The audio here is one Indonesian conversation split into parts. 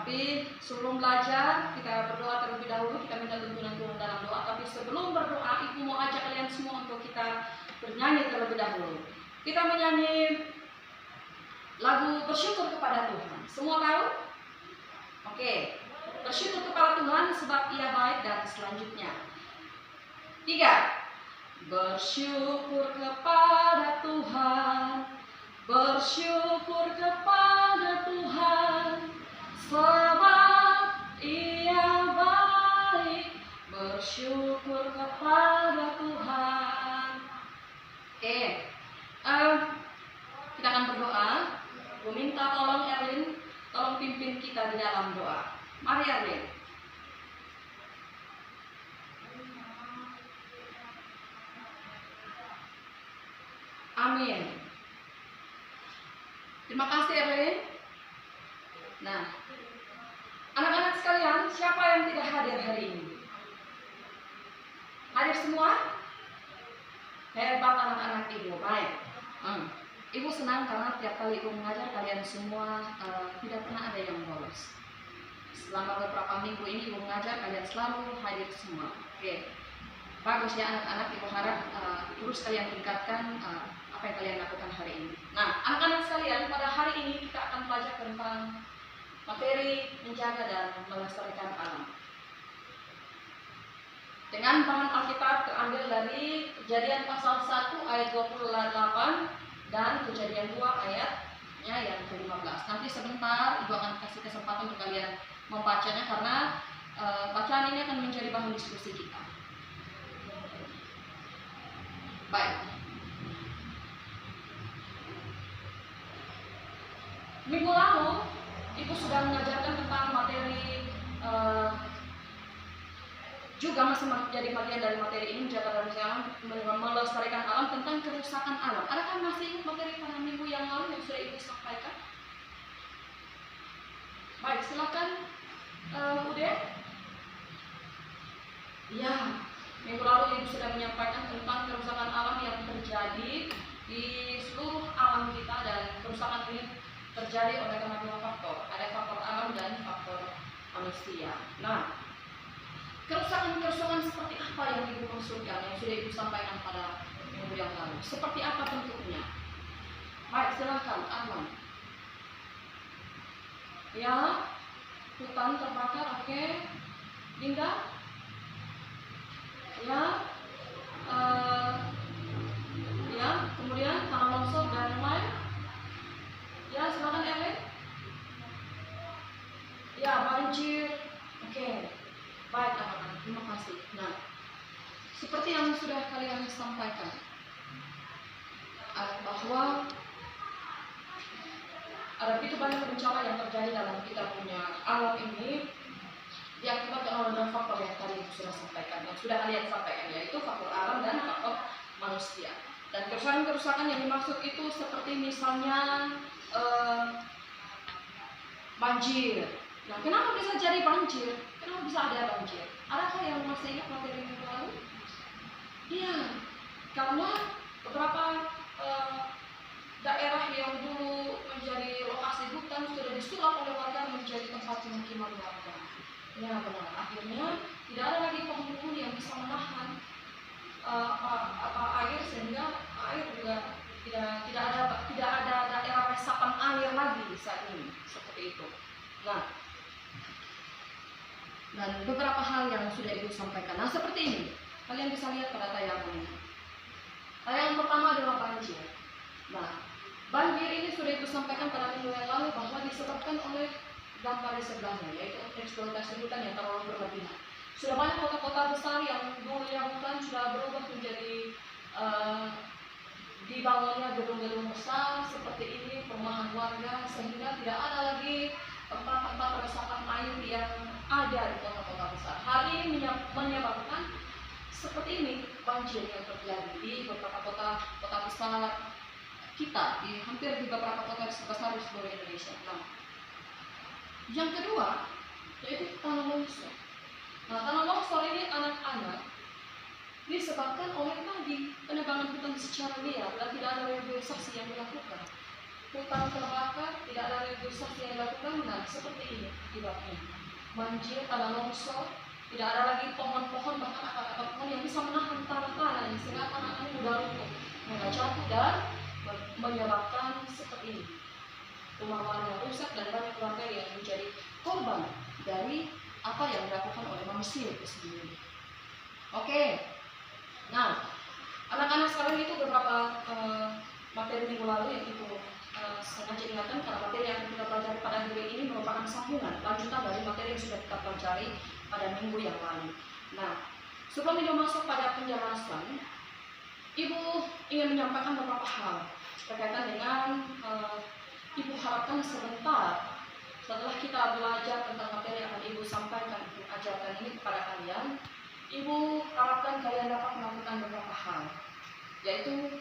Tapi sebelum belajar, kita berdoa terlebih dahulu, kita minta tuntunan Tuhan dalam doa. Tapi sebelum berdoa, Ibu mau ajak kalian semua untuk kita bernyanyi terlebih dahulu. Kita menyanyi lagu bersyukur kepada Tuhan. Semua tahu? Oke. Bersyukur kepada Tuhan sebab Ia baik, dan selanjutnya 3. Bersyukur kepada Tuhan, bersyukur kepada Tuhan sebab Ia baik, bersyukur kepada Tuhan. Oke, kita akan berdoa. Gue minta tolong Erlin, tolong pimpin kita di dalam doa. Mari Erlin. Amin. Terima kasih Erlin. Nah, anak-anak sekalian, siapa yang tidak hadir hari ini? Hadir semua? Hebat anak-anak Ibu, baik. Ibu senang karena tiap kali Ibu mengajar kalian semua tidak pernah ada yang bolos. Selama beberapa minggu ini Ibu mengajar, kalian selalu hadir semua. Oke, bagus ya anak-anak. Ibu harap terus kalian tingkatkan apa yang kalian lakukan hari ini. Nah, anak-anak sekalian, pada hari ini kita akan belajar tentang materi menjaga dan melestarikan alam. Dengan bahan Alkitab terambil dari Kejadian pasal 1 ayat 28 dan Kejadian 2 ayatnya yang ke-15. Nanti sebentar Ibu akan kasih kesempatan untuk kalian membacanya karena bacaan ini akan menjadi bahan diskusi kita. Baik. Minggu lalu Ibu sudah mengajarkan tentang materi juga masih menjadi bagian dari materi ini, menjaga dan melestarikan alam, tentang kerusakan alam. Adakah masih ingat materi pada minggu yang lalu yang sudah Ibu sampaikan? Baik, silakan Ude. Ya, minggu lalu Ibu sudah menyampaikan tentang kerusakan alam yang terjadi di seluruh alam kita, dan kerusakan ini terjadi oleh karena dua faktor. Ada faktor alam dan faktor manusia. Nah, kerusakan-kerusakan seperti apa yang Ibu maksudkan, yang sudah Ibu sampaikan pada minggu yang lalu? Seperti apa bentuknya? Baik, silakan alam. Ya, hutan terbakar, oke. Linda? Ya, ya, kemudian tanah longsor dan yang lain. Ya, silakan Erwin. Ya, banjir. Oke. Baik anak-anak, terima kasih. Nah, seperti yang sudah kalian sampaikan, bahwa ada begitu banyak bencana yang terjadi dalam kita punya alam ini diakibatkan oleh faktor yang tadi sudah sampaikan, yang sudah kalian sampaikan, yaitu faktor alam dan faktor manusia. Dan kerusakan-kerusakan yang dimaksud itu seperti misalnya banjir. Nah, kenapa bisa jadi banjir? Kenapa bisa ada banjir? Adakah yang masih ingat materi minggu lalu? Iya, karena beberapa daerah yang dulu menjadi lokasi hutan sudah disulap oleh warga menjadi tempat pemukiman warga. Ya benar, akhirnya tidak ada lagi pohon-pohon yang bisa menahan air, sehingga air juga tidak ada daerah resapan air lagi saat ini, seperti itu. Nah, dan beberapa hal yang sudah Ibu sampaikan. Nah, seperti ini, kalian bisa lihat pada tayangan ini. Yang pertama adalah banjir. Nah, banjir ini sudah Ibu sampaikan pada minggu yang lalu bahwa disebabkan oleh gambar di sebelahnya, yaitu eksploitasi hutan yang terlalu berlebihan. Sudah banyak kota-kota besar yang dulunya hutan sudah berubah menjadi dibangunnya gedung-gedung besar seperti ini, perumahan warga, sehingga tidak ada lagi tempat-tempat resapan air yang ada di kota-kota besar. Hal ini menyebabkan seperti ini banjir yang terjadi di beberapa kota besar kita, di hampir di beberapa kota besar di seluruh Indonesia. Nah, yang kedua yaitu tanah longsor. Nah, tanah longsor ini anak-anak disebabkan oleh tadi penebangan hutan secara liar dan tidak ada reboisasi yang dilakukan. hutan terbakar, tidak ada rebursasi yang dilakukan. Nah, seperti ini akibatnya. Banjir, tanah longsor, tidak ada lagi pohon-pohon, bahkan akar-akar pohon yang bisa menahan tanah-tanah sehingga tanah-tanah mudah runtuh, mudah jatuh dan menyebabkan seperti ini. Rumah warga rusak dan banyak keluarga yang menjadi korban dari apa yang dilakukan oleh manusia itu sendiri. Oke, nah anak-anak sekarang itu beberapa materi minggu lalu yang itu sengaja ingatkan karena materi yang kita pelajari pada hari ini merupakan sambungan lanjutan dari materi yang sudah kita pelajari pada minggu yang lalu. Nah, sebelum Ibu masuk pada penjelasan, Ibu ingin menyampaikan beberapa hal berkaitan dengan Ibu harapkan sebentar setelah kita belajar tentang materi yang akan Ibu sampaikan, Ibu ajarkan ini kepada kalian, Ibu harapkan kalian dapat melakukan beberapa hal, yaitu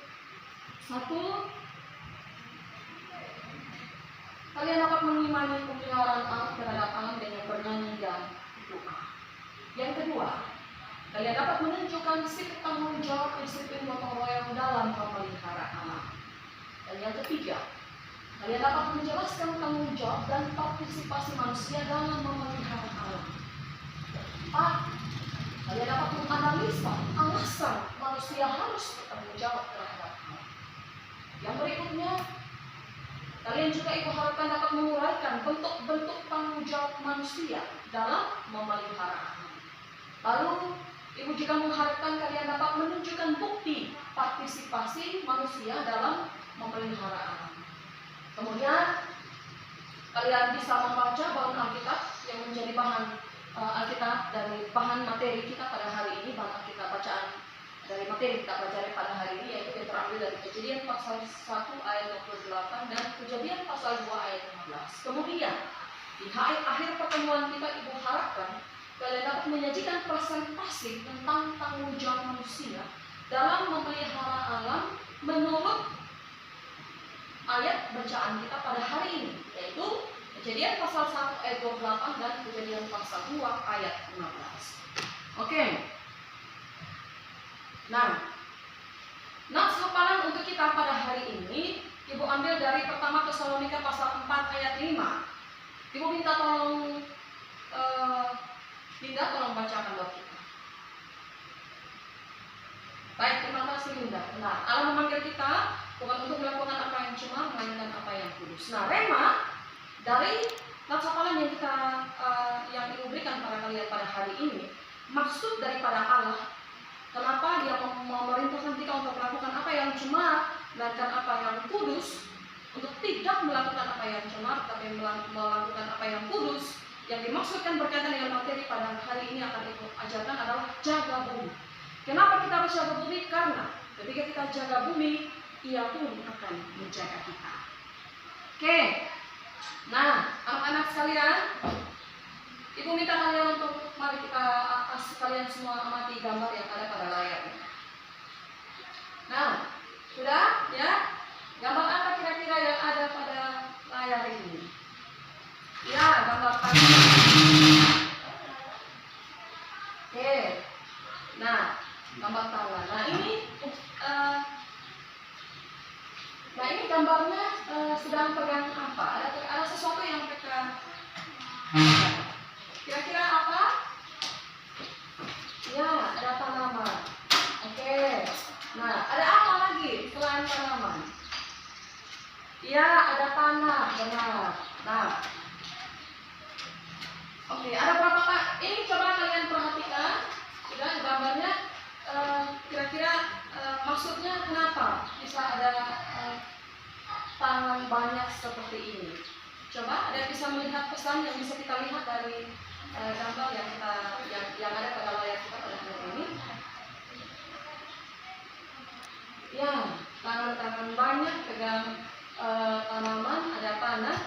satu, kalian dapat mengimani pemeliharaan Allah terhadap alam dengan bernyanyi dan doa. Yang kedua, kalian dapat menunjukkan sikap tanggung jawab disiplin gotong royong dalam memelihara alam. Dan yang ketiga, kalian dapat menjelaskan tanggung jawab dan partisipasi manusia dalam memelihara alam. Empat, kalian dapat menganalisa alasan manusia harus bertanggung jawab terhadap alam. Yang berikutnya, kalian juga Ibu harapkan dapat menguraikan bentuk-bentuk tanggung jawab manusia dalam memelihara alam. Lalu, Ibu juga mengharapkan kalian dapat menunjukkan bukti partisipasi manusia dalam memelihara alam. Kemudian, kalian bisa membaca bahan Alkitab yang menjadi bahan Alkitab dari bahan materi kita pada hari ini, bahan Alkitab bacaan dari materi kita pelajari pada hari ini, yaitu yang terambil dari Kejadian pasal 1 ayat 28 dan Kejadian pasal 2 ayat 15. Kemudian, di akhir pertemuan kita, Ibu harapkan kalian dapat menyajikan presentasi tentang tanggung jawab manusia dalam memelihara alam menurut ayat bacaan kita pada hari ini, yaitu Kejadian pasal 1 ayat 28 dan Kejadian pasal 2 ayat 15. Oke. Nah, nats hafalan untuk kita pada hari ini Ibu ambil dari pertama Tesalonika pasal 4 ayat 5. Ibu minta tolong Linda tolong bacakan buat kita. Baik, terima kasih Linda. Nah, Allah memanggil kita bukan untuk melakukan apa yang cuma, melainkan apa yang kudus. Nah, rema dari nats hafalan yang kita yang Ibu berikan pada kalian pada hari ini, maksud daripada Allah, kenapa Dia memerintahkan kita untuk melakukan apa yang cemar, melainkan apa yang kudus, untuk tidak melakukan apa yang cemar, tapi melakukan apa yang kudus. Yang dimaksudkan berkaitan dengan materi pada hari ini akan Ibu ajarkan adalah jaga bumi. Kenapa kita harus jaga bumi? Karena ketika kita jaga bumi, Ia pun akan menjaga kita. Oke. Nah, anak-anak sekalian, Ibu minta kalian untuk mari kita kalian semua amati gambar yang ada pada layar. Nah, sudah ya? Gambar apa kira-kira yang ada pada layar ini? Ya, gambar tangan. Oke. Nah, gambar tangan. Nah ini gambarnya sedang pegang apa? Ada sesuatu yang pegang. Kira-kira apa? Ya, ada tanaman. Oke. Nah, ada apa lagi selain tanaman? Ya, ada tanah, benar. Nah, oke, ada berapa Pak? Ini coba kalian perhatikan. Sudah gambarnya. Kira-kira maksudnya kenapa bisa ada tangan banyak seperti ini? Coba ada bisa melihat pesan yang bisa kita lihat dari gambar yang ada pada layar kita pada hari ini. Ya, tangan-tangan banyak pegang tanaman, ada tanah.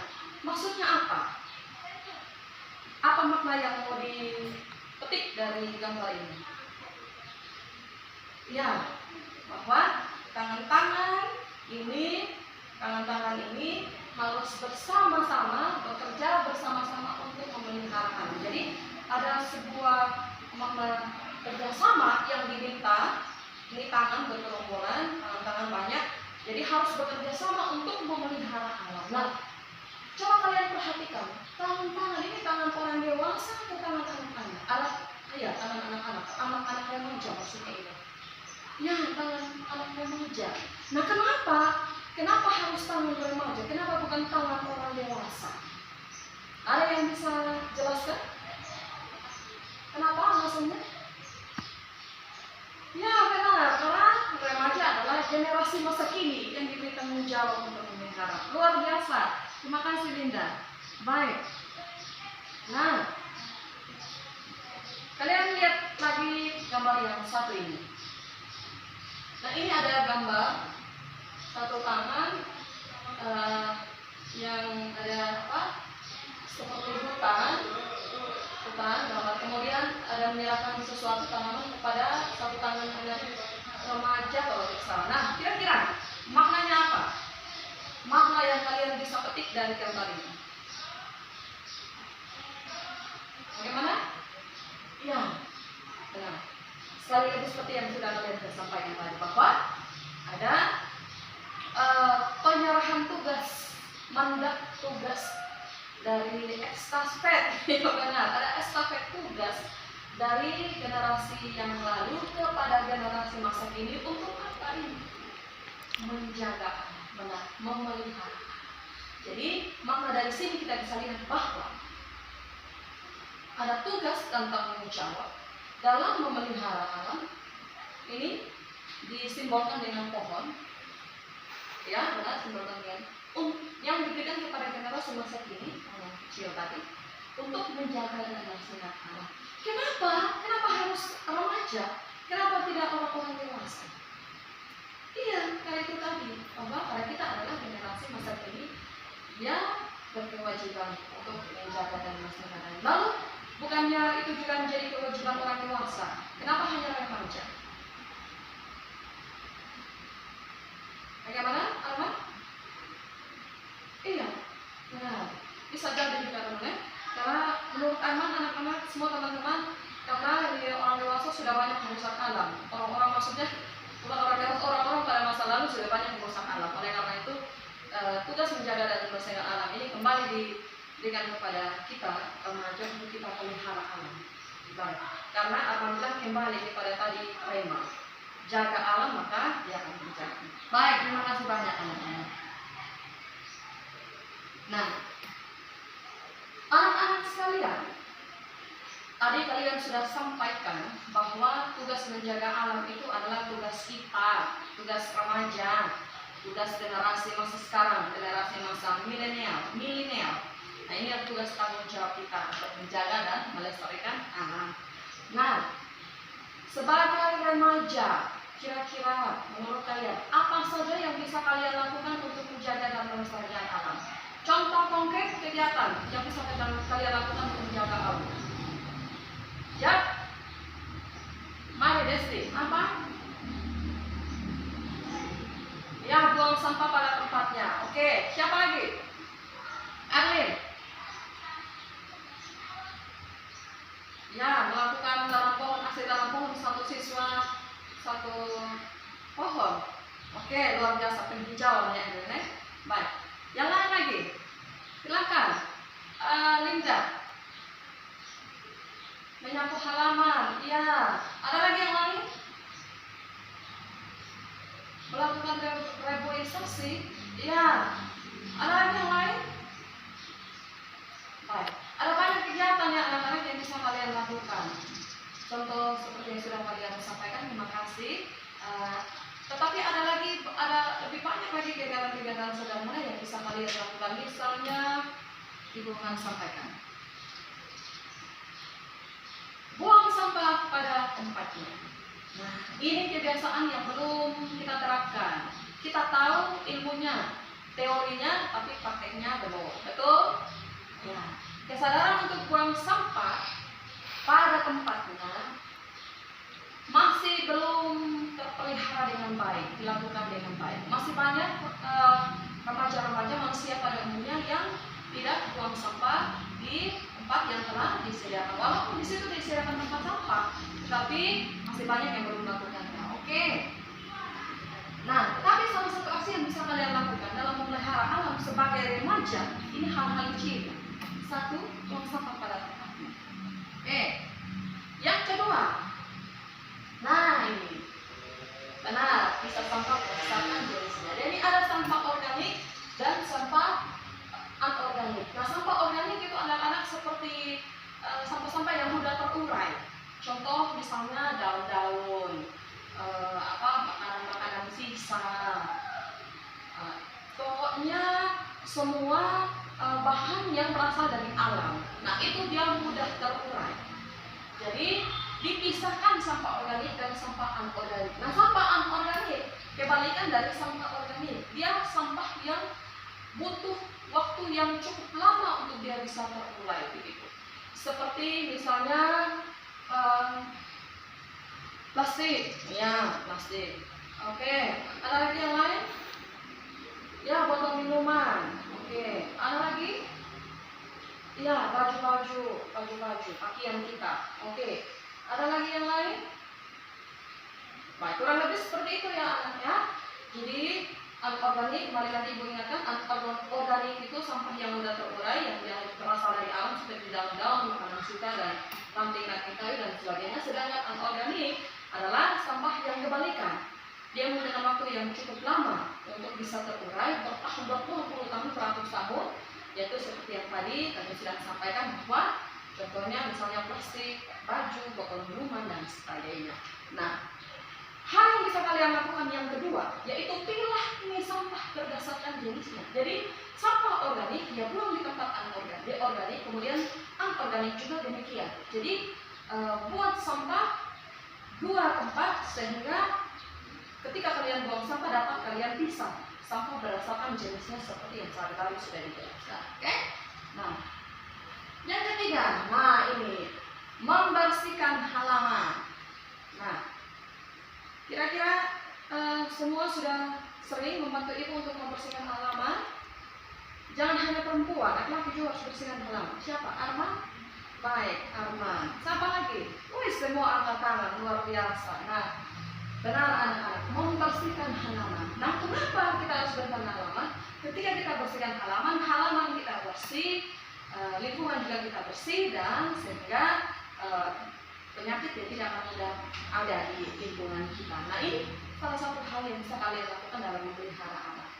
Maksudnya apa? Apa makna yang mau dipetik dari gambar ini? Ya, bahwa tangan-tangan ini harus bersama-sama, bekerja bersama-sama untuk memelihara alam. Jadi ada sebuah makna kerjasama yang diminta. Ini tangan bergerombolan, tangan banyak Jadi harus bekerja sama untuk memelihara alam. Nah, coba kalian perhatikan, tangan-tangan ini tangan orang dewasa atau tangan anak-anak? Tangan anak-anak remaja maksudnya itu. Ya, tangan anak remaja. Nah, kenapa? Kenapa harus tangan remaja? Kenapa bukan tangan orang dewasa? Ada yang bisa jelaskan? Kenapa alasannya? Ya benar, karena remaja adalah generasi masa kini yang diberi tanggung jawab untuk memelihara. Luar biasa. Terima kasih Linda. Baik. Nah, kalian lihat lagi gambar yang satu ini. Nah, ini ada gambar satu tangan yang ada apa? Seperti hutan, gambar. Kemudian ada menyerahkan sesuatu tanaman kepada satu tangan dengan remaja kalau tidak salah. Nah, kira-kira maknanya apa? Makna yang kalian bisa petik dari gambar ini. Bagaimana? Ya, benar. Sekali lagi seperti yang sudah kalian sampaikan tadi, bahwa ada penyerahan tugas, mandat tugas dari estafet. Benar, ada estafet tugas dari generasi yang lalu kepada generasi masa kini untuk apa ini? Menjaga, benar, memelihara. Jadi makna dari sini kita bisa lihat bahwa ada tugas dan tanggung jawab dalam memelihara alam. Ini disimbolkan dengan pohon, ya benar, simbolkan dengan yang diberikan kepada generasi masa kini, yang kecil tadi, untuk menjaga dan melestarikan alam. Kenapa harus remaja? Kenapa tidak orang-orang dewasa? Iya, karena itu tadi, bahwa karena kita adalah generasi masa kini yang berkewajiban untuk menjaga dan melestarikan alam. Lalu bukannya itu juga menjadi kewajiban orang dewasa? Kenapa hanya remaja? Bagaimana, Arman? Iya, benar. Bisa jadi juga teman-teman. Karena menurut Arman, anak-anak semua teman-teman, karena orang dewasa sudah banyak merusak alam. Orang-orang maksudnya bukan orang dewasa, orang-orang pada masa lalu sudah banyak merusak alam. Oleh karena itu, tugas menjaga dan melestarikan alam ini kembali diberikan kepada kita remaja untuk kita pelihara alam. Baik. Karena Arman bilang kembali kepada tadi rema, jaga alam maka dia akan menjaga. Baik, terima kasih banyak anak-anak. Nah, anak-anak sekalian, tadi kalian sudah sampaikan bahwa tugas menjaga alam itu adalah tugas kita, tugas remaja, tugas generasi masa sekarang, generasi masa milenial. Nah, ini adalah tugas tanggung jawab kita untuk menjaga dan melestarikan alam. Nah, sebagai remaja, kira-kira menurut kalian apa saja yang bisa kalian lakukan untuk menjaga dan melestarikan alam? Contoh konkret kegiatan yang bisa kalian lakukan untuk menjaga alam. Ya, mari Desti, apa? Ya, buang sampah pada tempatnya. Oke, siapa lagi? Arlin. Ya, melakukan tanam pohon, aksi tanam pohon satu siswa satu pohon. Oke, luar biasa penghijauannya ini. Baik. Yang lain lagi, silakan. Linda, menyapu halaman. Iya. Ada lagi yang lain? Melakukan reboisasi. Iya. Ada lagi yang lain? Baik. Ada banyak kegiatan ya anak-anak yang bisa kalian lakukan. Contoh seperti yang sudah kalian sampaikan, terima kasih. Tetapi ada lebih banyak lagi kegiatan-kegiatan sederhana yang bisa kalian lakukan. Misalnya, Ibu akan sampaikan. Buang sampah pada tempatnya. Nah, ini kebiasaan yang belum kita terapkan. Kita tahu ilmunya, teorinya, tapi prakteknya belum. Betul? Ya. Kesadaran untuk buang sampah pada tempatnya masih belum terpelihara dengan baik, dilakukan dengan baik. Masih banyak remaja-remaja manusia pada umumnya yang tidak buang sampah di tempat yang telah disediakan. Walaupun di situ disediakan tempat sampah, tapi masih banyak yang belum melakukannya. Oke. Nah, tetapi salah satu aksi yang memelihara alam sebagai remaja, ini hal-hal ciri. Satu, buang sampah pada tempatnya. Yang kedua, nah ini benar, bisa sampah berdasarkan jenisnya. Jadi ada sampah organik dan sampah anorganik. Nah, sampah organik itu anak-anak seperti sampah-sampah yang mudah terurai. Contoh misalnya daun-daun, makanan-makanan sisa. Pokoknya semua bahan yang berasal dari alam. Nah, itu dia mudah terurai. Jadi dipisahkan sampah organik dan sampah anorganik. Nah, sampah anorganik kebalikan dari sampah organik. Dia sampah yang butuh waktu yang cukup lama untuk dia bisa terurai begitu. Seperti misalnya plastik, ya plastik. Oke, ada lagi yang lain? Ya, botol minuman. Oke, ada lagi? Ya, baju pakaian kita. Oke, ada lagi yang lain? Baik, kurang lebih seperti itu ya anak ya. Jadi anorganik, kembali tadi ibu ingatkan, anorganik itu sampah yang mudah terurai, yang berasal dari alam seperti daun-daun, makanan sisa dan ranting-ranting kayu dan sebagainya. Sedangkan anorganik adalah sampah yang kebalikan. Dia membutuhkan waktu yang cukup lama untuk bisa terurai, bertahun berpuluh-puluh tahun, 100 tahun, yaitu seperti yang tadi kami sudah sampaikan bahwa contohnya misalnya plastik, baju, botol minuman dan sebagainya. Nah, hal yang bisa kalian lakukan yang kedua, yaitu pilah ini sampah berdasarkan jenisnya. Jadi sampah organik ya buang di tempat anorganik, kemudian anorganik juga demikian. Jadi buat sampah dua tempat sehingga ketika kalian buang sampah dapat kalian pisah sampah berdasarkan jenisnya seperti yang tadi sudah dijelaskan. Oke? Nah, yang ketiga, nah ini membersihkan halaman. Nah, kira-kira semua sudah sering membantu ibu untuk membersihkan halaman. Jangan hanya perempuan, laki-laki juga harus bersihkan halaman. Siapa? Arman? Baik, Arman. Siapa lagi? Wih, semua angkat tangan, luar biasa. Nah, benar anak-anak, membersihkan halaman. Nah, kenapa kita harus bersihkan halaman? Ketika kita bersihkan halaman kita bersih, lingkungan juga kita bersih, dan sehingga penyakit yang tidak akan mudah ada di lingkungan kita. Nah, ini salah satu hal yang bisa kalian lakukan dalam memelihara anak.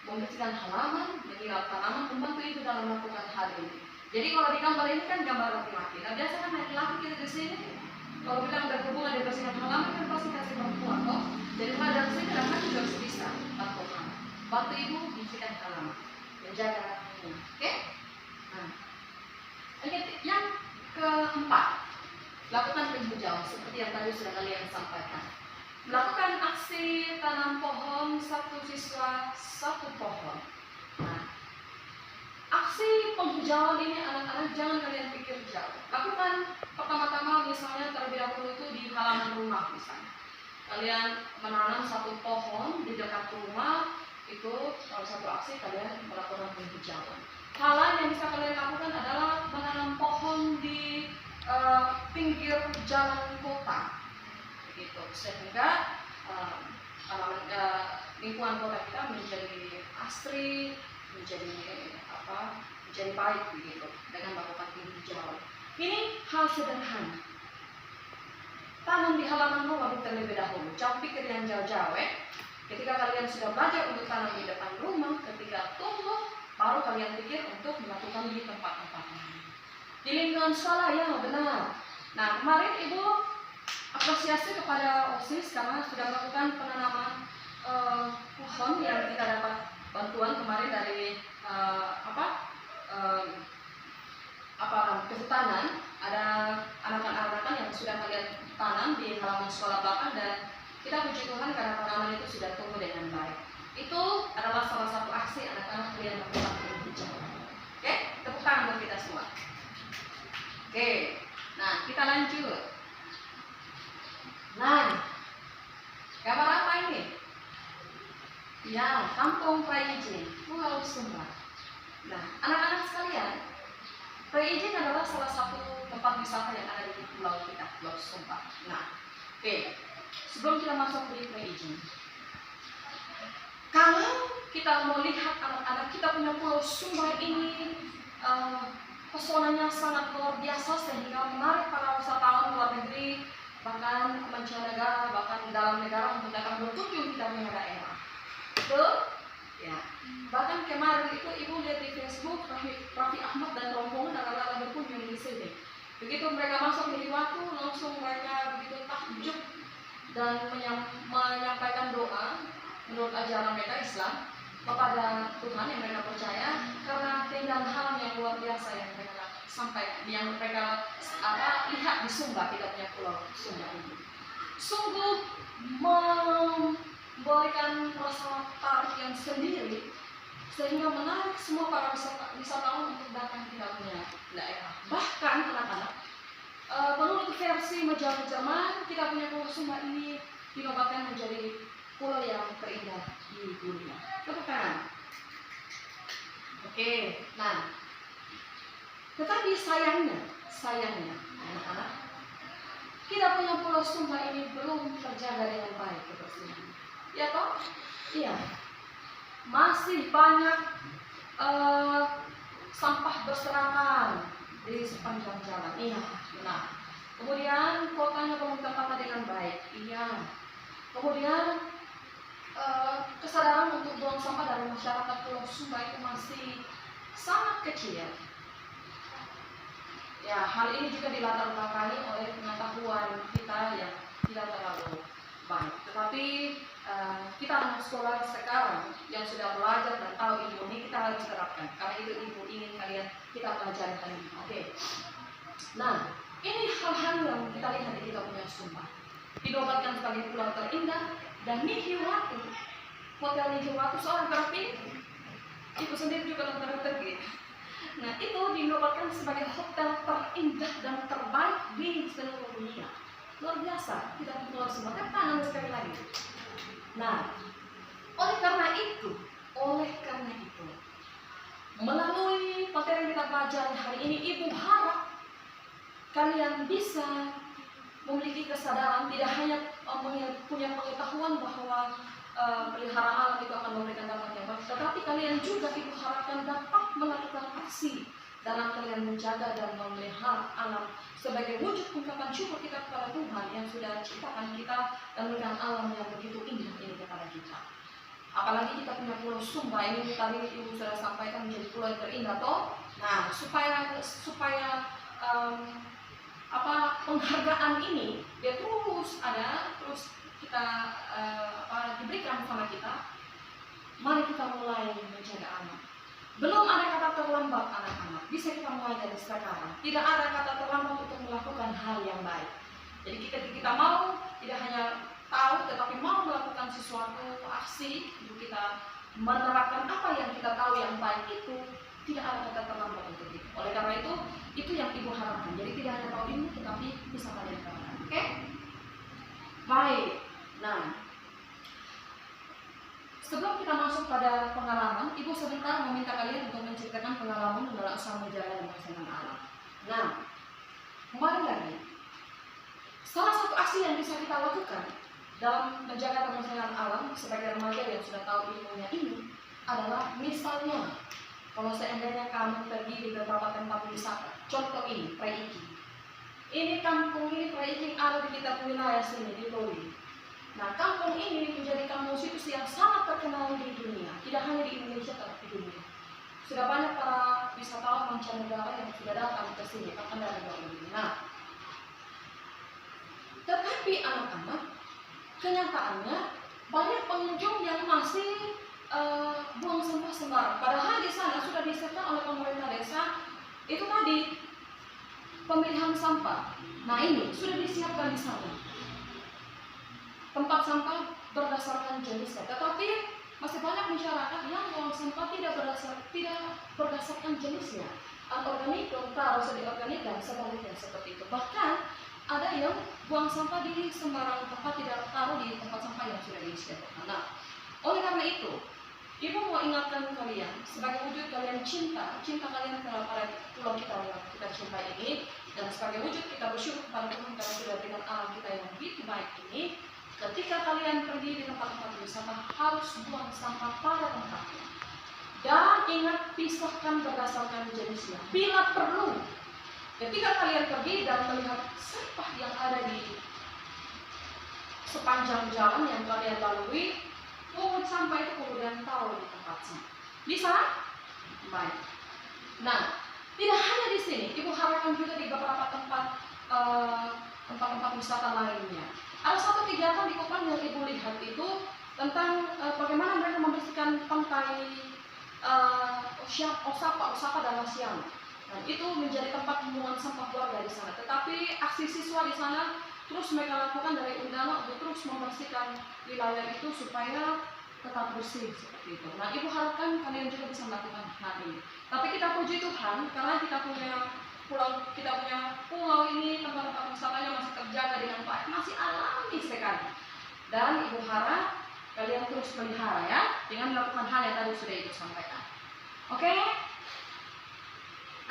Membersihkan halaman, menyiram tanaman, membantu ibu dalam melakukan hal ini. Jadi kalau di gambar ini kan gambar laki-laki. Nah, biasa kan laki-laki kita di sini, kalau bilang berhubungan dengan bersihkan halaman kan pasti kasih perempuan toh. Jadi kalau dari sini laki-laki juga harus bisa lakukan. Bantu ibu bersihkan halaman, menjaga lingkungan. Oke? Nah, yang keempat, lakukan penghijauan seperti yang tadi sudah kalian sampaikan. Melakukan aksi tanam pohon, satu siswa satu pohon. Nah, aksi penghijauan ini anak-anak jangan kalian pikir jauh. Lakukan pertama-tama misalnya terlebih dahulu itu di halaman rumah misalnya. Kalian menanam satu pohon di dekat rumah, itu salah satu aksi kalian melakukan penghijauan. Hal lain yang bisa kalian lakukan adalah menanam pohon di pinggir jalan kota. Begitu, sehingga lingkungan kota kita menjadi asri, menjadi baik begitu dengan melakukan penghijauan. Ini hal sederhana. Tanam di halaman rumah terlebih dahulu. Jangan pikir yang jauh-jauh. Ketika kalian sudah belajar untuk tanam di depan rumah, ketika tumbuh, baru kalian pikir untuk melakukan di tempat-tempat lain. Di lingkungan sekolah ya benar. Nah, kemarin ibu apresiasi kepada OSIS karena sudah melakukan penanaman pohon yang kita dapat bantuan kemarin dari kehutanan. Ada anak-anak yang sudah kalian tanam di halaman sekolah belakang dan kita puji Tuhan karena tanaman itu sudah tumbuh dengan baik. Itu adalah salah satu aksi anak-anak yang melakukan penghijauan. Oke, tepuk tangan buat kita semua. Oke, nah kita lanjut. Nah, gambar apa ini? Ya, Kampung Praijing, Pulau Sumba. Nah, anak-anak sekalian, Praijing adalah salah satu tempat wisata yang ada di pulau kita, Pulau Sumba. Nah, oke, sebelum kita masuk di Praijing, Kalau kita mau lihat anak-anak kita punya Pulau Sumba ini pesonanya sangat luar biasa sehingga menarik para wisatawan luar negeri, bahkan mancanegara, bahkan dalam negara untuk datang berkunjung kita punya daerah. Betul? Ya. Bahkan kemarin itu ibu lihat di Facebook Raffi Ahmad dan rombongan anak-anak berkunjung di sini. Begitu mereka masuk di waktu, langsung mereka begitu takjub dan menyampaikan doa menurut ajaran mereka Islam kepada Tuhan yang mereka percaya, karena keindahan alam yang luar biasa yang mereka yang mereka lihat di Sumba, tidak punya Pulau Sumba ini. Sungguh memberikan rasa tarik yang sendiri sehingga menarik semua para wisatawan untuk datang ke punya daerah. Bahkan anak-anak, menurut versi majalah Jerman, kita punya Pulau Sumba ini dinobatkan menjadi pulau yang terindah di dunia. Tepuk tangan. Oke, nah, tetapi sayangnya anak-anak, kita punya Pulau Sumba ini belum terjaga dengan baik kebersihan. Ya toh? Iya. Masih banyak sampah berserakan di sepanjang jalan. Iya, benar. Kemudian kotanya belum tertata dengan baik. Iya. Kemudian kesadaran untuk buang sampah dari masyarakat Pulau Sumba itu masih sangat kecil. Ya, hal ini juga dilatar belakangi oleh pengetahuan kita yang tidak terlalu baik. Tetapi kita anak sekolah sekarang yang sudah belajar dan tahu ilmu ini kita harus terapkan, karena itu ibu ingin kalian kita pelajari hari ini. Oke. Nah, ini hal-hal yang kita lihat di kita punya Sumba. Dinobatkan sebagai pulau terindah. Dan Nihiwatu, Hotel Nihiwatu seorang Filipina, itu sendiri juga nonton tergit. Nah, itu dinobatkan sebagai hotel terindah dan terbaik di seluruh dunia. Luar biasa, tidak Pulau Sumba. Tangan sekali lagi. Nah, oleh karena itu, melalui materi yang kita pelajari hari ini, ibu harap kalian bisa memiliki kesadaran, tidak hanya punya pengetahuan bahwa pelihara alam itu akan memberikan dampak yang baik, tetapi kalian juga ibu harapkan dapat melakukan aksi dalam kalian menjaga dan memelihara alam sebagai wujud ungkapan syukur kita kepada Tuhan yang sudah ciptakan kita dan memberikan alam yang begitu indah ini kepada kita. Apalagi kita punya Pulau Sumba ini, tadi ibu sudah sampaikan menjadi pulau yang terindah toh. Nah, supaya penghargaan ini dia terus ada, terus kita diberikan sama kita. Mari kita mulai menjaga alam. Belum ada kata terlambat anak-anak, bisa kita mulai dari sekarang. Tidak ada kata terlambat untuk melakukan hal yang baik. Jadi kita mau tidak hanya tahu, tetapi mau melakukan sesuatu aksi untuk kita menerapkan apa yang kita tahu yang baik itu, tidak ada kata terlambat untuk itu. Oleh karena itu yang ibu harapkan. Jadi tidak hanya tahu ilmu, tetapi bisa kalian terapkan. Oke? Baik. Nah, sebelum kita masuk pada pengalaman, ibu sebentar meminta kalian untuk menceritakan pengalaman dalam usaha menjaga dan melestarikan alam. Nah, kembali lagi, salah satu aksi yang bisa kita lakukan dalam menjaga dan melestarikan alam sebagai remaja yang sudah tahu ilmunya ini adalah misalnya, kalau seandainya kamu pergi di beberapa tempat wisata, contoh ini, Praiki. Ini kampung ini, Praiki ada di kita wilayah sini, di Loli. Nah, kampung ini menjadi kampung situs yang sangat terkenal di dunia, tidak hanya di Indonesia, tapi di dunia. Sudah banyak para wisatawan mancanegara yang sudah datang ke sini, akan dari luar negeri. Nah, tetapi anak-anak, kenyataannya banyak pengunjung yang masih buang sampah sembarang. Padahal di sana sudah disiapkan oleh pemerintah desa itu tadi pemilihan sampah. Nah, ini sudah disiapkan di sana. Tempat sampah berdasarkan jenisnya. Tetapi masih banyak masyarakat yang buang sampah tidak berdasarkan jenisnya. Anorganik, harus diorganik dan sebaliknya seperti itu. Bahkan ada yang buang sampah di sembarang tempat, tidak taruh di tempat sampah yang sudah disediakan. Nah, oleh karena itu, ibu mau ingatkan kalian, sebagai wujud kalian cinta kalian kepada pulau kita yang kita cintai ini, dan sebagai wujud kita bersyukur kepada Tuhan karena sudah berikan alam kita yang begitu baik ini, ketika kalian pergi di tempat-tempat wisata harus buang sampah pada tempatnya. Dan ingat, pisahkan berdasarkan jenisnya. Bila perlu, ketika kalian pergi dan melihat sampah yang ada di sepanjang jalan yang kalian lalui, pungut sampah itu kemudian taruh di tempat sampah. Bisa? Baik. Nah, tidak hanya di sini, Ibu harapkan juga di beberapa tempat-tempat wisata lainnya. Ada satu kegiatan di Kupang yang Ibu lihat itu tentang bagaimana mereka membersihkan pantai Osaka dan Lasiang. Dan itu menjadi tempat pembuangan sampah warga di sana. Tetapi aksi siswa di sana terus mereka lakukan dari undang untuk terus membersihkan wilayah itu supaya tetap bersih seperti itu. Nah, Ibu harapkan kalian juga bisa melakukan hal ini. Tapi kita puji Tuhan karena kita punya pulau ini, tempat-tempat wisatanya masih terjaga dengan baik, masih alami sekali. Dan Ibu harap kalian terus pelihara ya, dengan melakukan hal yang tadi sudah Ibu sampaikan. Oke?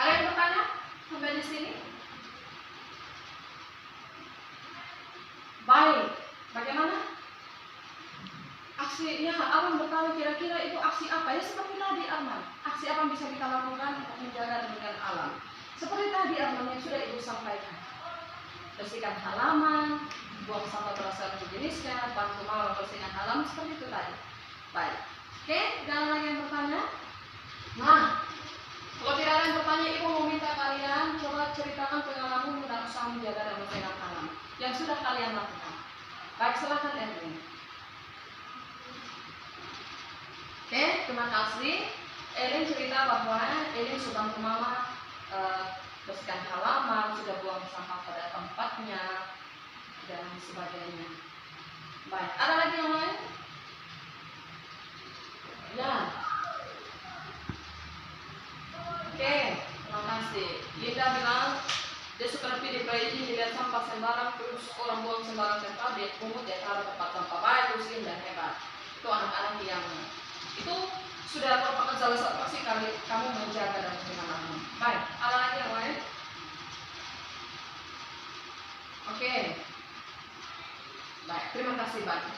Ada yang bertanya sampai di sini? Baik, bagaimana? Aksinya Arman bertanya kira-kira itu aksi apa? Ya seperti tadi Arman, aksi apa yang bisa kita lakukan untuk menjaga lingkungan alam? Seperti tadi Arman yang sudah Ibu sampaikan, bersihkan halaman, buang sampah berdasarkan jenisnya, bantu mama bersihkan halaman, seperti itu tadi. Baik, oke, tidak ada lagi yang bertanya? Nah, kalau tidak ada yang bertanya, Ibu mau minta kalian coba ceritakan pengalaman dan usaha menjaga dan bersihkan alam yang sudah kalian lakukan. Baik, silakan Erwin. Oke, terima kasih. Elin cerita bahwa Elin sudah bantu mama bersihkan halaman, sudah buang sampah pada tempatnya dan sebagainya. Baik, ada lagi yang lain? Ya. Oke, terima kasih. Linda bilang dia suka lebih di bayi melihat sampah sembarang, terus orang buang sembarang tempat, dia pungut, dia taruh tempat sampah. Baik, terus dan hebat. Itu anak-anak yang itu sudah merupakan salah satu aksi kamu menjaga dan menjaga. Baik, ada lagi yang lain? Oke. Baik, terima kasih banyak.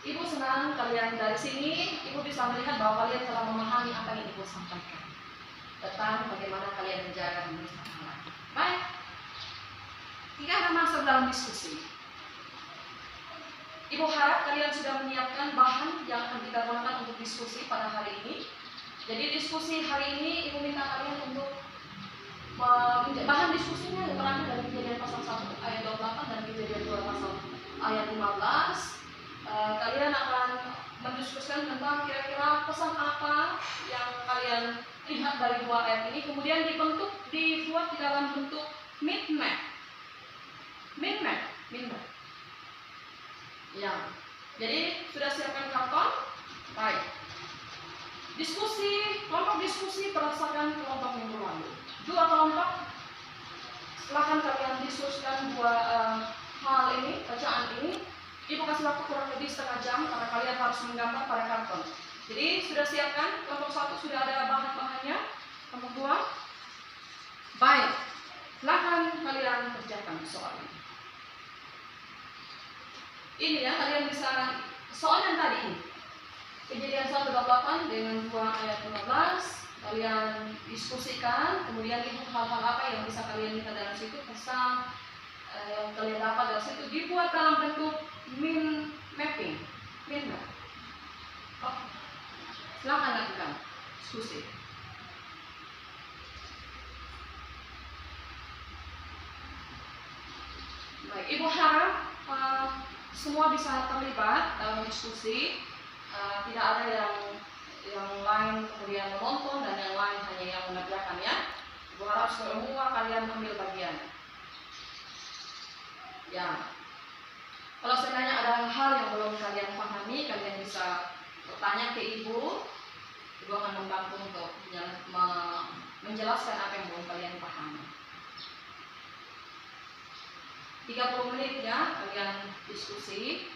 Ibu senang kalian dari sini, Ibu bisa melihat bahwa kalian telah memahami apa yang Ibu sampaikan tentang bagaimana kalian menjaga dan melestarikan alam. Baik, kita akan masuk dalam diskusi. Ibu harap kalian sudah menyiapkan bahan yang akan kita gunakan untuk diskusi pada hari ini. Jadi diskusi hari ini Ibu minta kalian untuk bahan diskusinya yang berangkat dari Kejadian pasal 1 ayat 28 dan Kejadian 2 pasal ayat 15. Kalian akan mendiskusikan tentang kira-kira pesan apa yang kalian lihat dari dua ayat ini, kemudian dibuat di dalam bentuk mind map. Ya, jadi sudah siapkan karton. Baik. Kelompok diskusi berdasarkan kelompok minggu lalu. Dua kelompok, silahkan kalian diskusikan dua hal ini, bacaan ini. Ibu kasih waktu kurang lebih setengah jam karena kalian harus menggambar pada karton. Jadi sudah siapkan, kelompok 1 sudah ada bahan-bahannya, kelompok 2. Baik, silahkan kalian kerjakan soal ini. Ini ya, kalian bisa soal yang tadi ini. Kejadian 1:28 dengan 2 ayat 15. Kalian diskusikan, kemudian lihat hal-hal apa yang bisa kalian lihat dalam situ, pesan yang kalian dapat dari situ dibuat dalam bentuk mind mapping. Oke, silakan lakukan diskusi. Baik, Ibu harap semua bisa terlibat dalam diskusi. Tidak ada yang lain kemudian menonton dan yang lain hanya yang mengerjakan ya. Ibu harap semua kalian ambil bagian. Ya, kalau seandainya ada hal yang belum kalian pahami, kalian bisa bertanya ke Ibu. Ibu akan membantu untuk menjelaskan apa yang belum kalian pahami. 30 menit ya, kalian diskusi.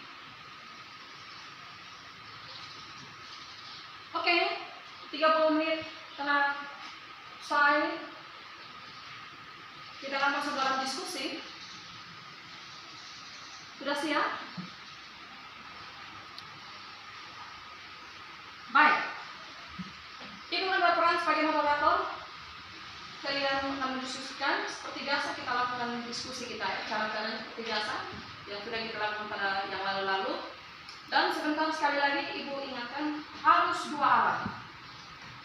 Oke, 30 menit telah selesai. Kita akan masuk dalam diskusi. Sudah siap? sebagai moderator, kalian akan mendiskusikan seperti biasa kita lakukan diskusi kita ya, cara kalian seperti biasa yang sudah kita lakukan pada yang lalu-lalu. Dan sebentar sekali lagi Ibu ingatkan harus 2 arah.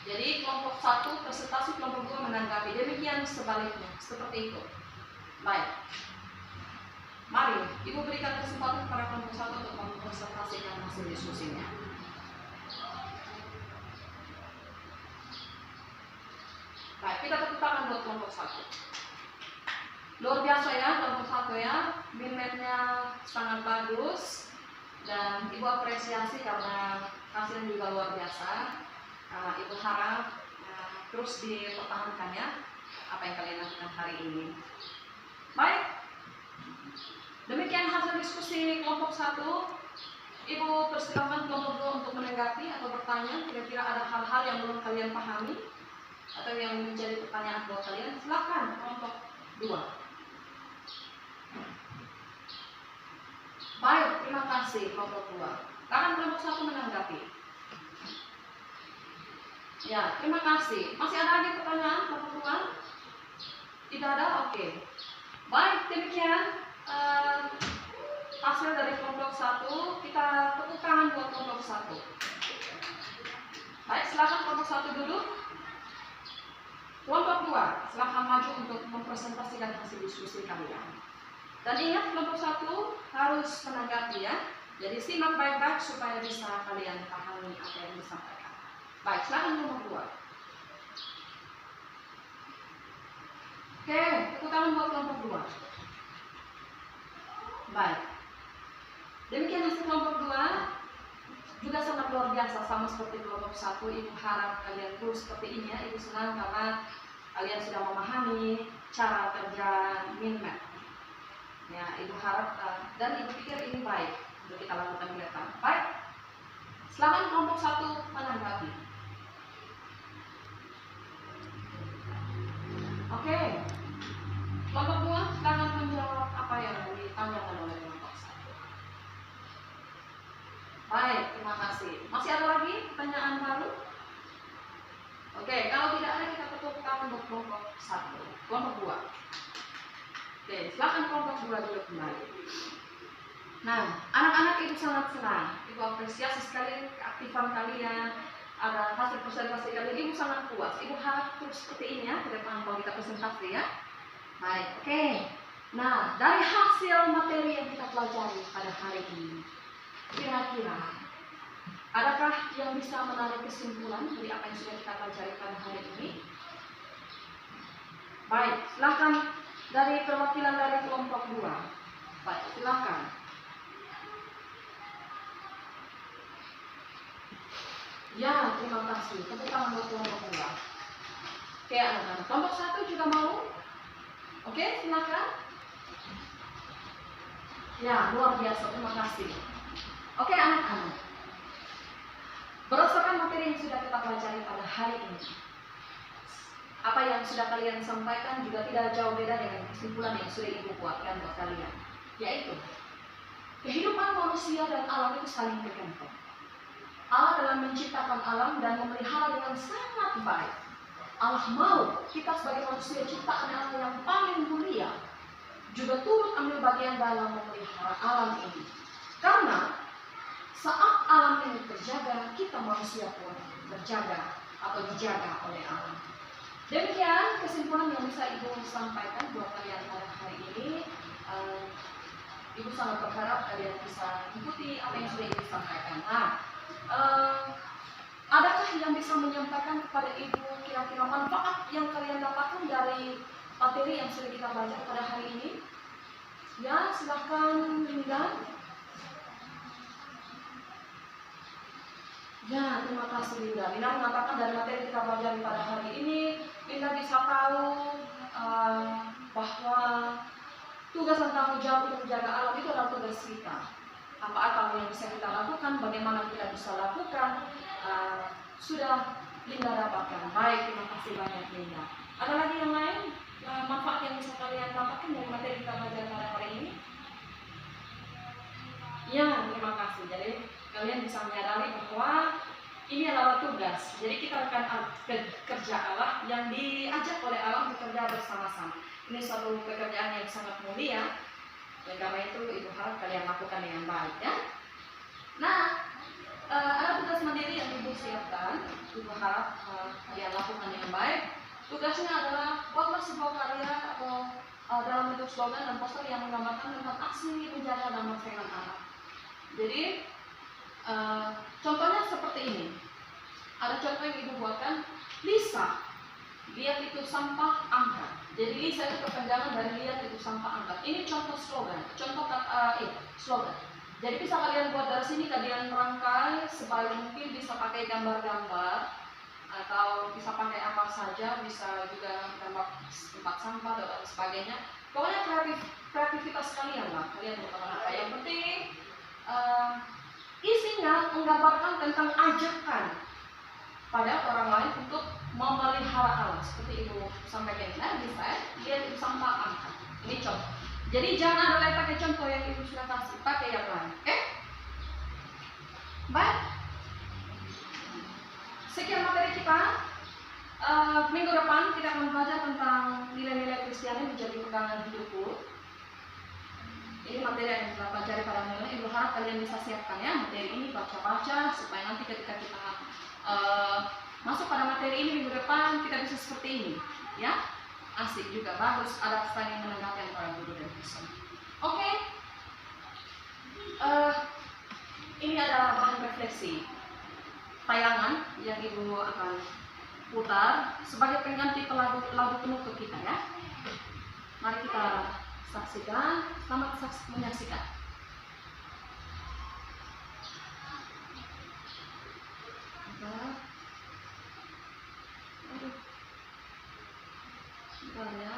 Jadi kelompok 1 presentasi, kelompok 2 menanggapi. Demikian sebaliknya, seperti itu. Baik. Mari Ibu berikan kesempatan kepada kelompok 1 untuk mempresentasikan hasil diskusinya. Baik, kita tepuk tangan buat kelompok 1. Luar biasa ya kelompok 1 ya. Min-nya sangat bagus dan Ibu apresiasi karena hasilnya juga luar biasa. Ibu harap terus dipertahankan ya apa yang kalian lakukan hari ini. Baik. Demikian hasil diskusi kelompok 1. Ibu persilakan kelompok 2 untuk menanggapi atau bertanya. Kira-kira ada hal-hal yang belum kalian pahami atau yang menjadi pertanyaan buat kalian. Silakan kelompok 2. Baik, terima kasih kelompok 2. Silakan kelompok 1 menanggapi. Ya, terima kasih. Masih ada lagi pertanyaan kelompok 2? Tidak ada? Oke. Baik, demikian hasil dari kelompok 1. Kita tepuk tangan buat kelompok 1. Baik, silakan kelompok 1 duduk. Kelompok 2, silakan maju untuk mempresentasikan hasil diskusi kalian. Dan ingat kelompok 1 harus menanggapi ya. Jadi simak baik-baik supaya bisa kalian pahami apa yang disampaikan. Baik, silakan kelompok 2. Oke, tepuk tangan buat kelompok 2. Baik. Demikian hasil kelompok 2 juga sangat luar biasa sama seperti kelompok 1. Ibu harap kalian terus seperti ini ya. Ibu senang karena kalian sudah memahami cara kerja min-map. Ya, Ibu harap dan Ibu pikir ini baik untuk kita lakukan ke depan. Baik. Silakan kelompok 1 menanggapi. Oke. Kelompok 2 silakan menjawab apa yang ditanyakan oleh kelompok 1. Baik, terima kasih. Masih ada lagi pertanyaan baru? Oke, kalau tidak ada kita tepuk tangan untuk kelompok 1. Kelompok 2. Oke, silakan kelompok 2 dulu kembali. Nah, anak-anak Ibu sangat senang. Ibu apresiasi sekali keaktifan kalian. Ada hasil presentasi kalian. Ibu sangat puas. Ibu harap terus seperti ini ya ke depan kalau kita presentasi ya. Baik, oke. Nah, dari hasil materi yang kita pelajari pada hari ini, kira-kira adakah yang bisa menarik kesimpulan dari apa yang sudah kita pelajari pada hari ini? Baik, silakan dari perwakilan dari kelompok 2. Baik, silakan. Ya, terima kasih. Tepuk tangan buat kelompok 2. Oke, anak-anak. Kelompok 1 juga mau? Oke, silakan. Ya, luar biasa. Terima kasih. Oke, anak-anak. Berdasarkan materi yang sudah kita pelajari pada hari ini, apa yang sudah kalian sampaikan juga tidak jauh beda dengan kesimpulan yang sudah Ibu buatkan buat kalian, yaitu kehidupan manusia dan alam itu saling bergantung. Allah telah menciptakan alam dan memelihara dengan sangat baik. Allah mau kita sebagai manusia ciptaan Allah yang paling mulia juga turut ambil bagian dalam memelihara alam ini. Karena saat alam ini terjaga, kita manusia pun terjaga atau dijaga oleh alam. Demikian kesimpulan yang bisa Ibu sampaikan buat kalian pada hari ini. Ibu sangat berharap kalian bisa ikuti apa yang sudah Ibu sampaikan. Nah, adakah yang bisa menyampaikan kepada Ibu kira-kira manfaat yang kalian dapatkan dari materi yang sudah kita baca pada hari ini? Ya, silahkan Linda. Ya, terima kasih Linda. Linda mengatakan dari materi kita pelajari pada hari ini, Linda bisa tahu bahwa tugas dan tanggung jawab untuk menjaga alam itu adalah tugas kita. Apa-apa yang bisa kita lakukan, bagaimana kita bisa lakukan, sudah Linda dapatkan. Baik, terima kasih banyak Linda. Ada lagi yang lain manfaat yang bisa kalian dapatkan dari materi kita belajar pada hari ini? Ya, terima kasih. Jadi kalian bisa menyadari bahwa Ini adalah tugas. Jadi kita akan kerja Allah yang diajak oleh Allah bekerja bersama-sama. Ini suatu pekerjaan yang sangat mulia. Dan karena itu Ibu harap kalian lakukan dengan baik ya. Nah, ada tugas mandiri yang Ibu siapkan. Ibu harap kalian lakukan dengan baik. Tugasnya adalah buatlah sebuah karya atau dalam bentuk slogan dan poster yang menggambarkan tentang aksi menjaga dan firman Allah. Jadi contohnya seperti ini. Ada contoh yang Ibu buatkan, Lisa, lihat itu sampah angkat. Jadi Lisa itu kepanjangan dari lihat itu sampah angkat. Ini contoh slogan, slogan. Jadi bisa kalian buat dari sini, kalian rangkai supaya mungkin bisa pakai gambar-gambar atau bisa pakai apa saja, bisa juga gambar tempat sampah dan sebagainya. Pokoknya kreativitas kalian lah, kalian berteman apa. Yang penting isinya menggambarkan tentang ajakan pada orang lain untuk memelihara Allah. Seperti Ibu sampaikan tadi, bisa lihat itu sampah angkat. Ini contoh. Jadi jangan ada pakai contoh yang Ibu sudah kasih, pakai yang lain. Oke? Baik. Sekian materi kita. Minggu depan kita akan belajar tentang nilai-nilai Kristiani menjadi pegangan hidupku. Ini materi yang kita pelajari pada minggu ini. Ibu harap kalian bisa siapkan ya materi ini, baca-baca supaya nanti ketika kita masuk pada materi ini minggu depan kita bisa seperti ini, ya. Asik juga, bagus, ada saling menanggapi antara guru dan siswa. Oke. Ini adalah bahan refleksi tayangan yang Ibu akan putar sebagai pengganti lagu penutup kita ya. Mari kita saksikan, selamat menyaksikan. Bentar ya.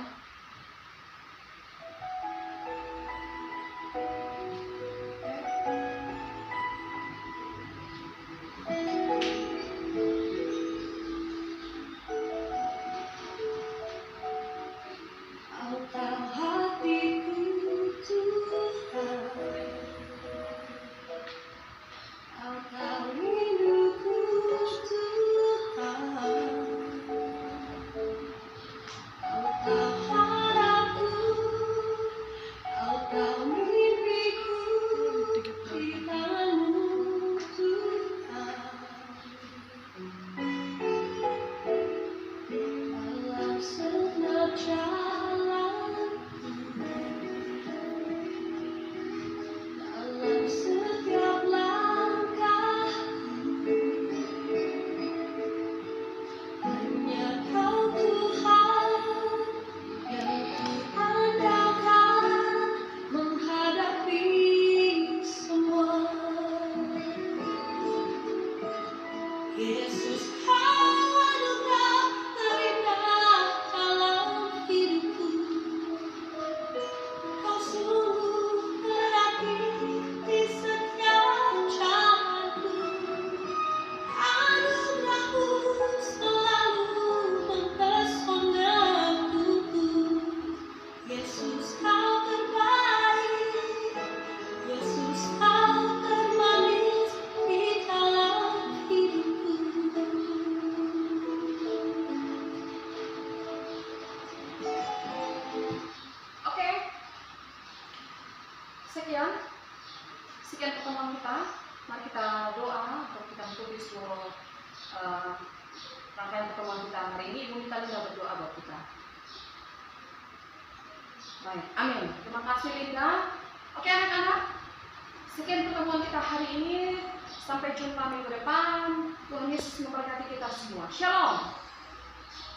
Sekian pertemuan kita. Mari kita doa untuk kita menutupi seluruh rangkaian pertemuan kita hari ini. Ibu minta Linda berdoa buat kita. Baik, amin. Terima kasih Linda. Oke anak-anak, sekian pertemuan kita hari ini. Sampai jumpa minggu depan. Tuhan Yesus memberkati kita semua. Shalom.